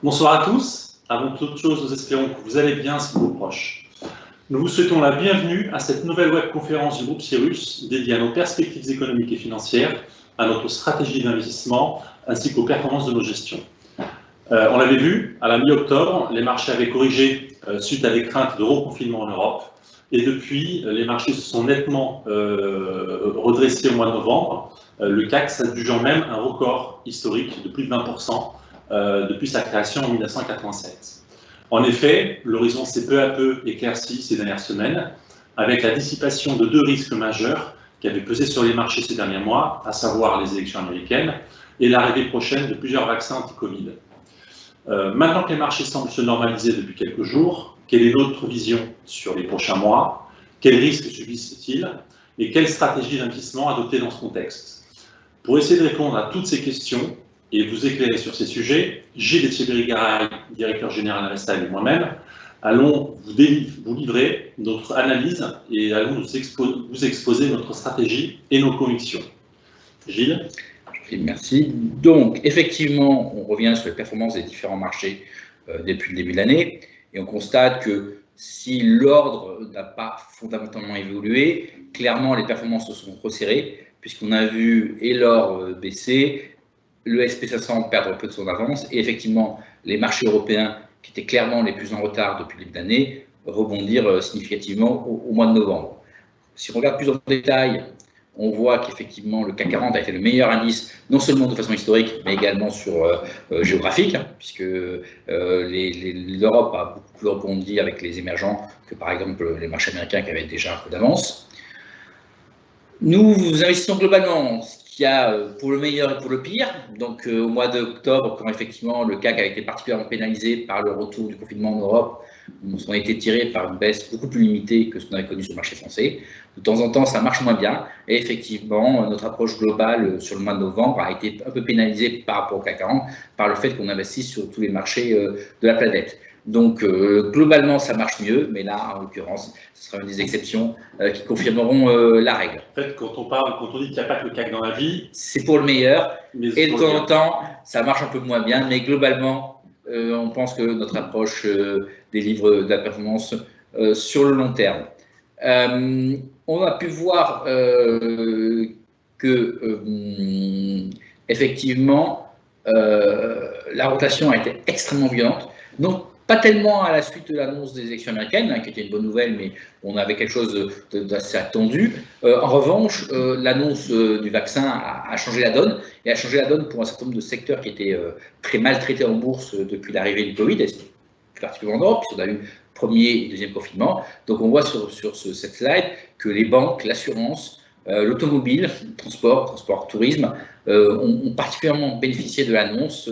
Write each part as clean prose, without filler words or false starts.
Bonsoir à tous. Avant toute chose, nous espérons que vous allez bien, ainsi que vos proches. Nous vous souhaitons la bienvenue à cette nouvelle webconférence du groupe Cyrus dédiée à nos perspectives économiques et financières, à notre stratégie d'investissement ainsi qu'aux performances de nos gestions. On l'avait vu, à la mi-octobre, les marchés avaient corrigé suite à des craintes de reconfinement en Europe. Et depuis, les marchés se sont nettement redressés au mois de novembre. Le CAC s'adjugeant même un record historique de plus de 20% depuis sa création en 1987. En effet, l'horizon s'est peu à peu éclairci ces dernières semaines, avec la dissipation de deux risques majeurs qui avaient pesé sur les marchés ces derniers mois, à savoir les élections américaines et l'arrivée prochaine de plusieurs vaccins anti-Covid. Maintenant que les marchés semblent se normaliser depuis quelques jours, quelle est notre vision sur les prochains mois? Quels risques subsistent-ils? Et quelle stratégie d'investissement adopter dans ce contexte? Pour essayer de répondre à toutes ces questions et vous éclairer sur ces sujets, Gilles Etcheverry-Garay, directeur général Investal, et moi-même, allons vous livrer notre analyse et allons vous exposer notre stratégie et nos convictions. Gilles? Merci. Donc, effectivement, on revient sur les performances des différents marchés depuis le début de l'année et on constate que si l'ordre n'a pas fondamentalement évolué, clairement les performances se sont resserrées puisqu'on a vu et l'or baisser, le SP500 perdre un peu de son avance et effectivement les marchés européens qui étaient clairement les plus en retard depuis le début d'année rebondir significativement au mois de novembre. Si on regarde plus en détail, on voit qu'effectivement le CAC 40 a été le meilleur indice, non seulement de façon historique, mais également géographique, puisque l'Europe a beaucoup plus rebondi avec les émergents que par exemple les marchés américains qui avaient déjà un peu d'avance. Nous investissons globalement, ce qu'il y a pour le meilleur et pour le pire. Donc au mois d'octobre, quand effectivement le CAC a été particulièrement pénalisé par le retour du confinement en Europe, on a été tiré par une baisse beaucoup plus limitée que ce qu'on avait connu sur le marché français. De temps en temps, ça marche moins bien. Et effectivement, notre approche globale sur le mois de novembre a été un peu pénalisée par rapport au CAC 40 par le fait qu'on investisse sur tous les marchés de la planète. Donc, globalement, ça marche mieux, mais là, en l'occurrence, ce sera une des exceptions qui confirmeront la règle. En fait, quand on dit qu'il n'y a pas que le CAC dans la vie, c'est pour le meilleur. Et de temps en temps, ça marche un peu moins bien, mais globalement, on pense que notre approche délivre de la performance sur le long terme. On a pu voir que, effectivement, la rotation a été extrêmement violente. Donc, pas tellement à la suite de l'annonce des élections américaines, qui était une bonne nouvelle, mais on avait quelque chose d'assez attendu. En revanche, l'annonce du vaccin a changé la donne, et a changé la donne pour un certain nombre de secteurs qui étaient très mal traités en bourse depuis l'arrivée du Covid, et plus particulièrement en Europe, puisqu'on a eu premier et deuxième confinement. Donc on voit sur cette slide que les banques, l'assurance, l'automobile, transport, tourisme, ont particulièrement bénéficié de l'annonce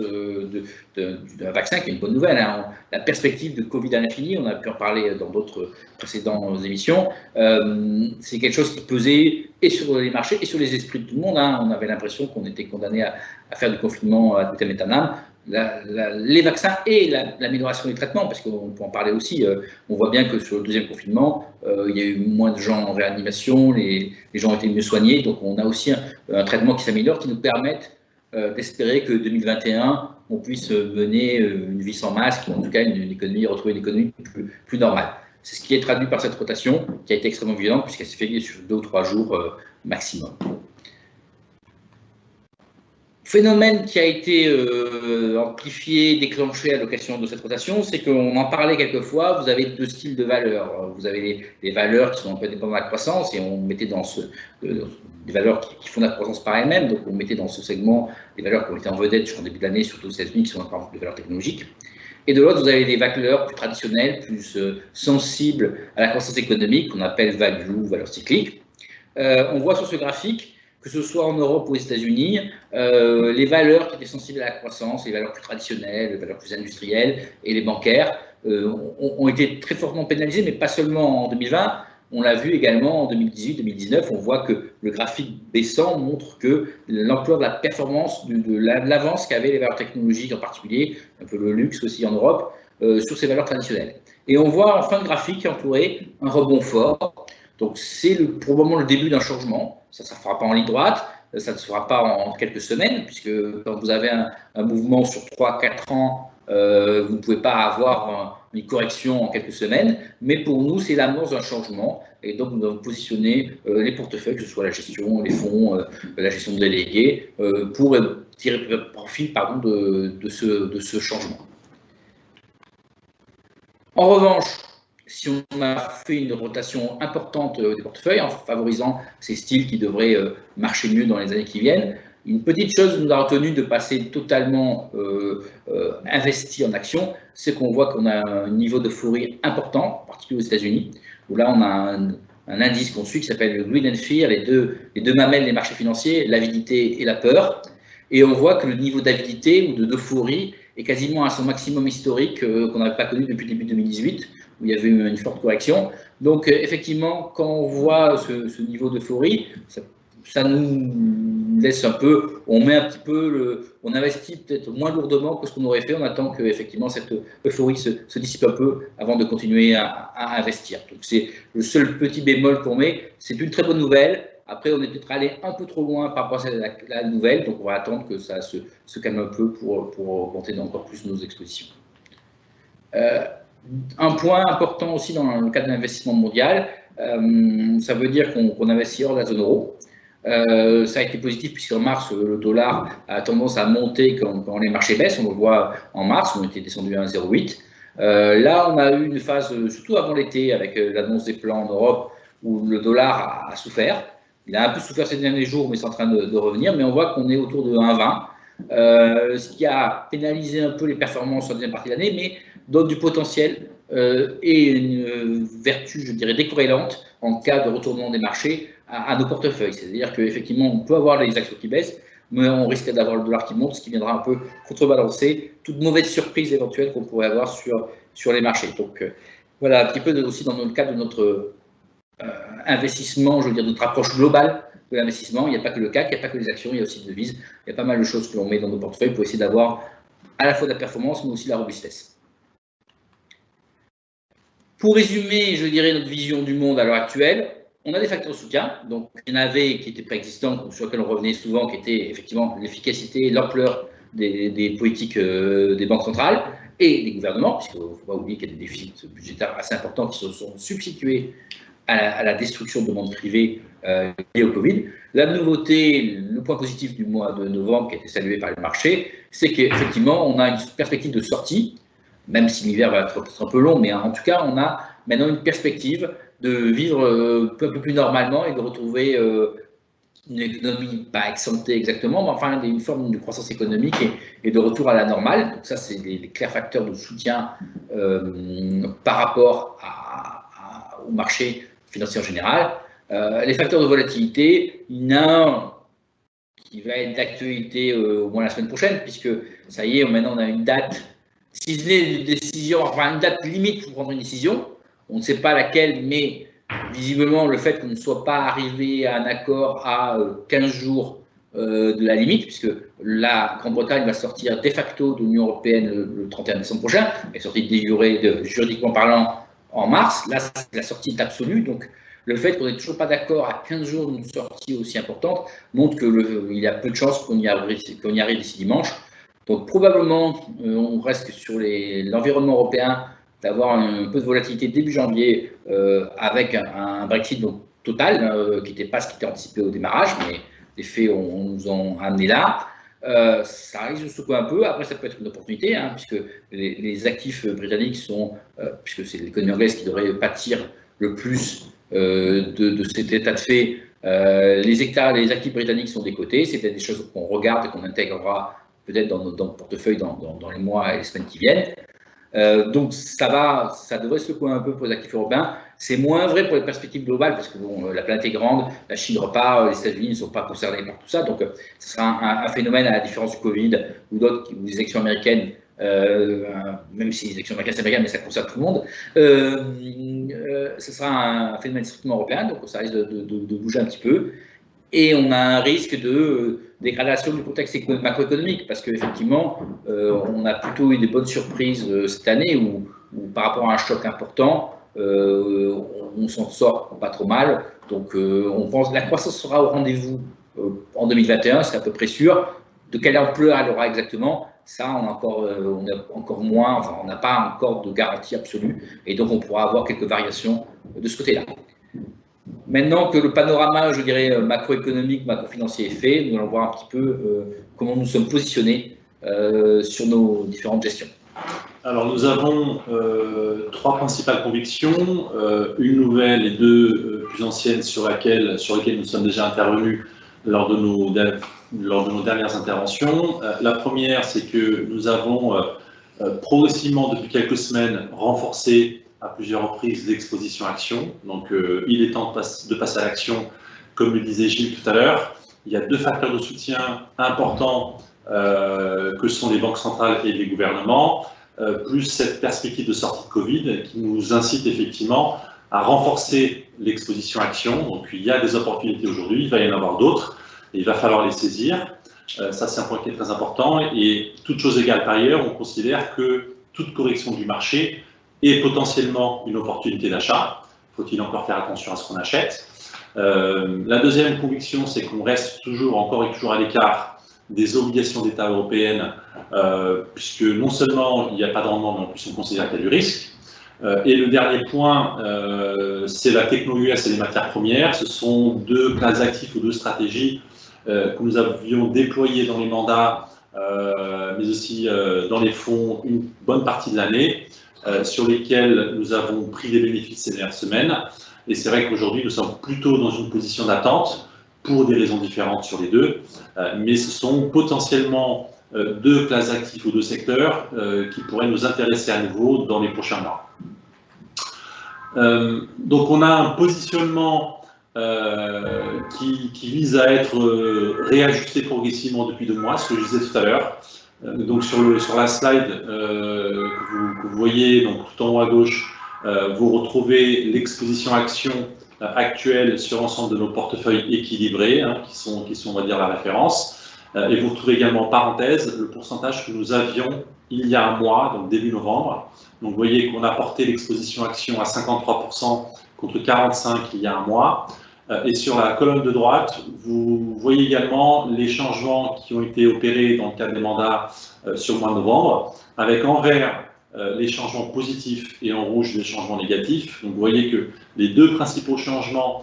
d'un vaccin, qui est une bonne nouvelle. Hein. La perspective de Covid à l'infini, on a pu en parler dans d'autres précédentes émissions, c'est quelque chose qui pesait et sur les marchés et sur les esprits de tout le monde. Hein. On avait l'impression qu'on était condamné à faire du confinement à tout éternel. Les vaccins et l'amélioration du traitement, parce qu'on peut en parler aussi, on voit bien que sur le deuxième confinement, il y a eu moins de gens en réanimation, les gens ont été mieux soignés, donc on a aussi un traitement qui s'améliore, qui nous permettent d'espérer que 2021, on puisse mener une vie sans masque, ou en tout cas retrouver une économie plus normale. C'est ce qui est traduit par cette rotation, qui a été extrêmement violente, puisqu'elle s'est fait sur 2 ou 3 jours maximum. Phénomène qui a été amplifié, déclenché à l'occasion de cette rotation, c'est qu'on en parlait quelquefois, vous avez 2 styles de valeurs. Vous avez les valeurs qui sont un peu dépendantes de la croissance, et on mettait dans des valeurs qui font la croissance par elles-mêmes, donc on mettait dans ce segment des valeurs qui ont été en vedette sur le début de l'année, surtout aux États-Unis, qui sont par exemple des valeurs technologiques. Et de l'autre, vous avez des valeurs plus traditionnelles, plus sensibles à la croissance économique, qu'on appelle value ou valeurs cycliques. On voit sur ce graphique, que ce soit en Europe ou aux États-Unis, les valeurs qui étaient sensibles à la croissance, les valeurs plus traditionnelles, les valeurs plus industrielles et les bancaires ont été très fortement pénalisées, mais pas seulement en 2020. On l'a vu également en 2018-2019. On voit que le graphique baissant montre que l'ampleur de la performance, de l'avance qu'avaient les valeurs technologiques en particulier, un peu le luxe aussi en Europe, sur ces valeurs traditionnelles. Et on voit en fin de graphique entouré un rebond fort. Donc c'est probablement le début d'un changement. Ça ne se fera pas en ligne droite, ça ne se fera pas en quelques semaines, puisque quand vous avez un mouvement sur 3-4 ans vous ne pouvez pas avoir une correction en quelques semaines, mais pour nous, c'est l'amorce d'un changement. Et donc, nous devons positionner les portefeuilles, que ce soit la gestion, les fonds, la gestion de délégués, pour tirer profit de ce changement. En revanche, si on a fait une rotation importante des portefeuilles, en favorisant ces styles qui devraient marcher mieux dans les années qui viennent, une petite chose nous a retenu de passer totalement investi en actions, c'est qu'on voit qu'on a un niveau d'euphorie important, en particulier aux États-Unis, où là on a un indice qu'on suit qui s'appelle le Greed and Fear, les deux mamelles des marchés financiers, l'avidité et la peur. Et on voit que le niveau d'avidité ou d'euphorie est quasiment à son maximum historique qu'on n'avait pas connu depuis début 2018, où il y avait eu une forte correction. Donc effectivement, quand on voit ce niveau d'euphorie, ça nous laisse un peu, on met un petit peu, on investit peut-être moins lourdement que ce qu'on aurait fait. On attend que effectivement cette euphorie se dissipe un peu avant de continuer à investir. Donc c'est le seul petit bémol qu'on met. C'est une très bonne nouvelle. Après, on est peut-être allé un peu trop loin par rapport à la nouvelle, donc on va attendre que ça se calme un peu pour augmenter encore plus nos expositions. Un point important aussi dans le cadre de l'investissement mondial, ça veut dire qu'on investit hors de la zone euro. Ça a été positif puisqu'en mars, le dollar a tendance à monter quand les marchés baissent. On le voit en mars, on était descendu à 1,08. Là, on a eu une phase, surtout avant l'été, avec l'annonce des plans en Europe, où le dollar a souffert. Il a un peu souffert ces derniers jours, mais c'est en train de revenir. Mais on voit qu'on est autour de 1,20, ce qui a pénalisé un peu les performances sur la deuxième partie de l'année, mais donne du potentiel et une vertu, je dirais, décorrélante en cas de retournement des marchés à nos portefeuilles. C'est-à-dire qu'effectivement, on peut avoir les actions qui baissent, mais on risque d'avoir le dollar qui monte, ce qui viendra un peu contrebalancer toute mauvaise surprise éventuelle qu'on pourrait avoir sur les marchés. Donc voilà un petit peu aussi dans le cadre de notre investissement, je veux dire, notre approche globale de l'investissement. Il n'y a pas que le CAC, il n'y a pas que les actions, il y a aussi des devises. Il y a pas mal de choses que l'on met dans nos portefeuilles pour essayer d'avoir à la fois de la performance, mais aussi de la robustesse. Pour résumer, je dirais, notre vision du monde à l'heure actuelle, on a des facteurs de soutien. Donc, il y en avait qui étaient préexistants, sur lesquels on revenait souvent, qui étaient effectivement l'efficacité, l'ampleur des politiques des banques centrales et des gouvernements, puisqu'il ne faut pas oublier qu'il y a des déficits budgétaires assez importants qui se sont substitués à la destruction de demandes privées liées au Covid. La nouveauté, le point positif du mois de novembre qui a été salué par le marché, c'est qu'effectivement, on a une perspective de sortie, même si l'hiver va être un peu long, mais en tout cas, on a maintenant une perspective de vivre un peu plus normalement et de retrouver une économie, pas exemptée exactement, mais enfin une forme de croissance économique et de retour à la normale. Donc ça, c'est les clairs facteurs de soutien par rapport au marché financier en général. Les facteurs de volatilité, il y en a un qui va être d'actualité au moins la semaine prochaine, puisque ça y est, maintenant on a une date ciselée de décision, enfin une date limite pour prendre une décision. On ne sait pas laquelle, mais visiblement le fait qu'on ne soit pas arrivé à un accord à 15 jours de la limite, puisque la Grande-Bretagne va sortir de facto de l'Union européenne le 31 décembre prochain, elle est sortie juridiquement parlant en mars. Là, la sortie est absolue, donc le fait qu'on n'ait toujours pas d'accord à 15 jours d'une sortie aussi importante montre qu'il y a peu de chances qu'on y arrive d'ici dimanche. Donc probablement, on reste sur l'environnement européen, d'avoir un peu de volatilité début janvier avec un Brexit donc, total, qui n'était pas ce qui était anticipé au démarrage, mais les faits nous ont amené là. Ça risque de secouer un peu. Après, ça peut être une opportunité, hein, puisque les actifs britanniques sont, puisque c'est l'économie anglaise qui devrait pâtir le plus de cet état de fait. Les actifs britanniques sont décotés. C'est peut-être des choses qu'on regarde et qu'on intégrera peut-être dans notre portefeuille dans les mois et les semaines qui viennent. Donc ça devrait secouer un peu pour les actifs européens. C'est moins vrai pour les perspectives globales parce que bon, la planète est grande, la Chine repart, les États-Unis ne sont pas concernés par tout ça. Donc ce sera un phénomène à la différence du Covid ou d'autres, ou des élections américaines, même si les élections américaines c'est américain, mais ça concerne tout le monde. Ce sera un phénomène strictement européen, donc ça risque de bouger un petit peu. Et on a un risque de dégradation du contexte macroéconomique, parce qu'effectivement, on a plutôt eu des bonnes surprises cette année où par rapport à un choc important, on s'en sort pas trop mal. Donc on pense que la croissance sera au rendez-vous en 2021, c'est à peu près sûr. De quelle ampleur elle aura exactement, ça, on a encore moins, enfin, on n'a pas encore de garantie absolue, et donc on pourra avoir quelques variations de ce côté-là. Maintenant que le panorama, je dirais, macroéconomique, macrofinancier est fait, nous allons voir un petit peu comment nous sommes positionnés sur nos différentes gestions. Alors, nous avons trois principales convictions, une nouvelle et deux plus anciennes sur lesquelles nous sommes déjà intervenus lors de nos dernières interventions. La première, c'est que nous avons progressivement, depuis quelques semaines, renforcé à plusieurs reprises l'exposition action. Donc, il est temps de passer à l'action, comme le disait Gilles tout à l'heure. Il y a deux facteurs de soutien importants que sont les banques centrales et les gouvernements, plus cette perspective de sortie de Covid qui nous incite effectivement à renforcer l'exposition action. Donc, il y a des opportunités aujourd'hui, il va y en avoir d'autres, et il va falloir les saisir. Ça, c'est un point qui est très important. Et toute chose égale par ailleurs, on considère que toute correction du marché est potentiellement une opportunité d'achat. Faut-il encore faire attention à ce qu'on achète? La deuxième conviction, c'est qu'on reste encore et toujours à l'écart des obligations d'État européennes, puisque non seulement il n'y a pas de rendement, mais en plus on considère qu'il y a du risque. Et le dernier point, c'est la techno US et les matières premières. Ce sont deux classes d'actifs ou deux stratégies que nous avions déployées dans les mandats, mais aussi dans les fonds une bonne partie de l'année, sur lesquelles nous avons pris des bénéfices ces dernières semaines. Et c'est vrai qu'aujourd'hui, nous sommes plutôt dans une position d'attente, pour des raisons différentes sur les deux, mais ce sont potentiellement deux classes d'actifs ou deux secteurs qui pourraient nous intéresser à nouveau dans les prochains mois. Donc on a un positionnement qui vise à être réajusté progressivement depuis 2 mois, ce que je disais tout à l'heure. Donc sur la slide que vous voyez, donc tout en haut à gauche, vous retrouvez l'exposition action actuelle sur l'ensemble de nos portefeuilles équilibrés, hein, qui sont, on va dire, la référence. Et vous retrouvez également en parenthèse le pourcentage que nous avions il y a un mois, donc début novembre. Donc vous voyez qu'on a porté l'exposition action à 53% contre 45% il y a un mois. Et sur la colonne de droite, vous voyez également les changements qui ont été opérés dans le cadre des mandats sur le mois de novembre, avec en vert les changements positifs et en rouge les changements négatifs. Donc vous voyez que les deux principaux changements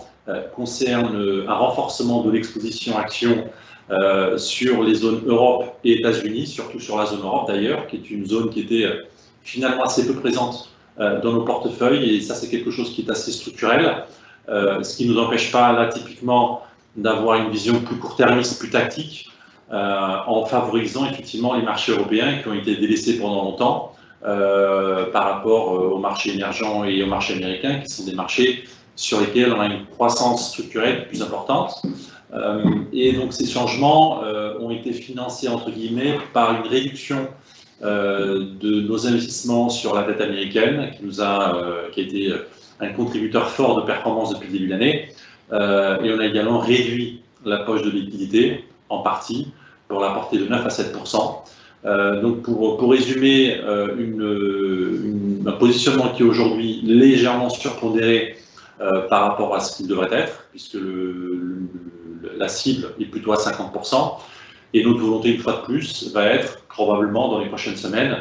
concernent un renforcement de l'exposition action sur les zones Europe et États-Unis, surtout sur la zone Europe d'ailleurs, qui est une zone qui était finalement assez peu présente dans nos portefeuilles, et ça c'est quelque chose qui est assez structurel, ce qui ne nous empêche pas là typiquement d'avoir une vision plus court-termiste, plus tactique, en favorisant effectivement les marchés européens qui ont été délaissés pendant longtemps par rapport aux marchés émergents et aux marchés américains, qui sont des marchés sur lesquels on a une croissance structurelle plus importante. Et donc ces changements ont été financés entre guillemets par une réduction de nos investissements sur la dette américaine, qui a été un contributeur fort de performance depuis le début de l'année. Et on a également réduit la poche de liquidité en partie pour la porter de 9 à 7%. Donc pour résumer, un positionnement qui est aujourd'hui légèrement surpondéré par rapport à ce qu'il devrait être, puisque la cible est plutôt à 50%. Et notre volonté, une fois de plus, va être probablement dans les prochaines semaines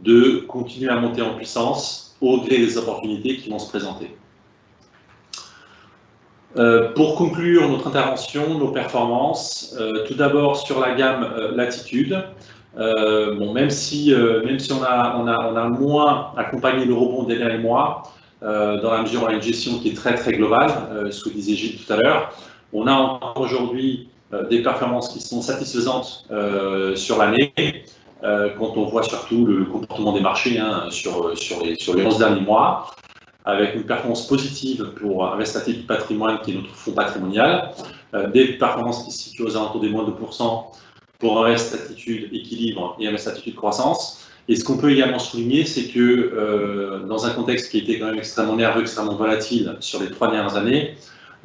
de continuer à monter en puissance au gré des opportunités qui vont se présenter. Pour conclure notre intervention, nos performances, tout d'abord sur la gamme Latitude. Bon, même si on a moins accompagné le rebond des derniers mois, dans la mesure où on a une gestion qui est très très globale, ce que disait Gilles tout à l'heure, on a encore aujourd'hui des performances qui sont satisfaisantes sur l'année, quand on voit surtout le comportement des marchés sur les 11 derniers mois, avec une performance positive pour Investissement Patrimoine, qui est notre fonds patrimonial, des performances qui se situent aux alentours des moins de 2% pour Investissement Équilibre et Investissement Croissance. Et ce qu'on peut également souligner, c'est que dans un contexte qui était quand même extrêmement nerveux, extrêmement volatile sur les 3 dernières années,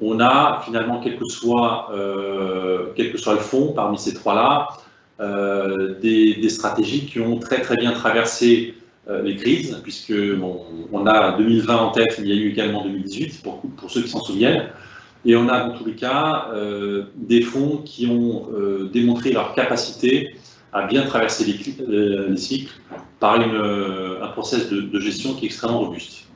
on a finalement, quel que soit le fond parmi ces 3-là, des stratégies qui ont très très bien traversé les crises, puisque on a 2020 en tête, il y a eu également 2018, pour ceux qui s'en souviennent, et on a dans tous les cas des fonds qui ont démontré leur capacité à bien traverser les cycles par un process de gestion qui est extrêmement robuste.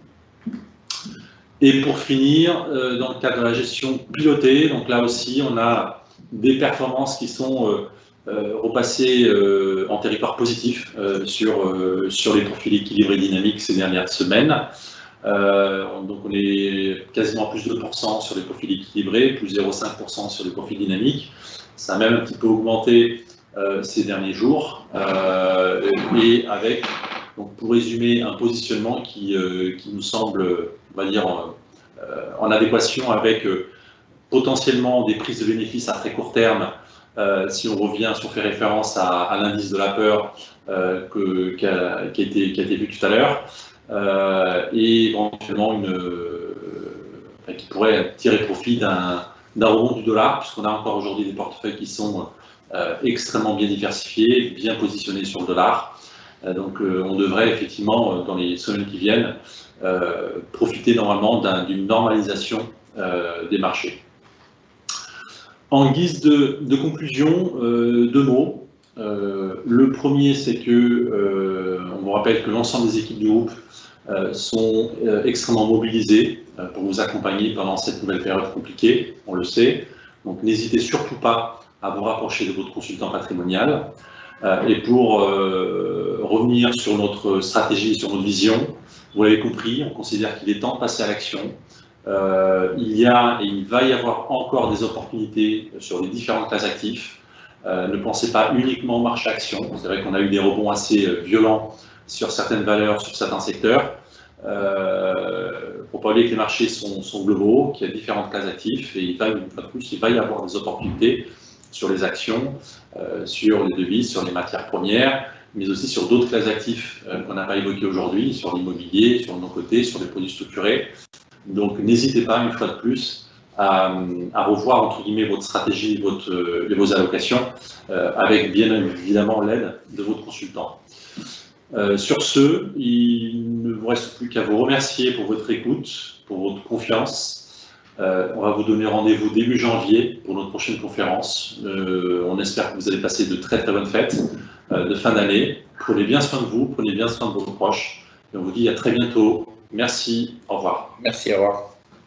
Et pour finir, dans le cadre de la gestion pilotée, donc là aussi, on a des performances qui sont repassées en territoire positif sur les profils équilibrés dynamiques ces dernières semaines. Donc on est quasiment plus de 2% sur les profils équilibrés, plus 0,5% sur les profils dynamiques. Ça a même un petit peu augmenté ces derniers jours, et avec, donc pour résumer, un positionnement qui nous semble, on va dire, en adéquation avec potentiellement des prises de bénéfices à très court terme, si on fait référence à l'indice de la peur qui a été vu tout à l'heure, et éventuellement qui pourrait tirer profit d'un rebond du dollar, puisqu'on a encore aujourd'hui des portefeuilles qui sont extrêmement bien diversifiés, bien positionnés sur le dollar. Donc on devrait effectivement, dans les semaines qui viennent, profiter normalement d'une normalisation des marchés. En guise de conclusion, deux mots. Le premier, c'est que on vous rappelle que l'ensemble des équipes du groupe sont extrêmement mobilisées pour vous accompagner pendant cette nouvelle période compliquée, on le sait. Donc n'hésitez surtout pas à vous rapprocher de votre consultant patrimonial. Et pour revenir sur notre stratégie, sur notre vision, vous l'avez compris, on considère qu'il est temps de passer à l'action. Il y a et il va y avoir encore des opportunités sur les différentes classes d'actifs. Ne pensez pas uniquement au marché action. C'est vrai qu'on a eu des rebonds assez violents sur certaines valeurs, sur certains secteurs. Il ne faut pas oublier que les marchés sont globaux, qu'il y a différentes classes d'actifs, et une fois de plus, il va y avoir des opportunités sur les actions, sur les devises, sur les matières premières, mais aussi sur d'autres classes d'actifs qu'on n'a pas évoquées aujourd'hui, sur l'immobilier, sur nos côtés, sur les produits structurés. Donc n'hésitez pas, une fois de plus, à revoir entre guillemets votre stratégie et vos allocations, avec bien évidemment l'aide de votre consultant. Sur ce, il ne vous reste plus qu'à vous remercier pour votre écoute, pour votre confiance. On va vous donner rendez-vous début janvier pour notre prochaine conférence. On espère que vous allez passer de très bonnes fêtes de fin d'année. Prenez bien soin de vous, prenez bien soin de vos proches. Et on vous dit à très bientôt. Merci, au revoir. Merci, au revoir.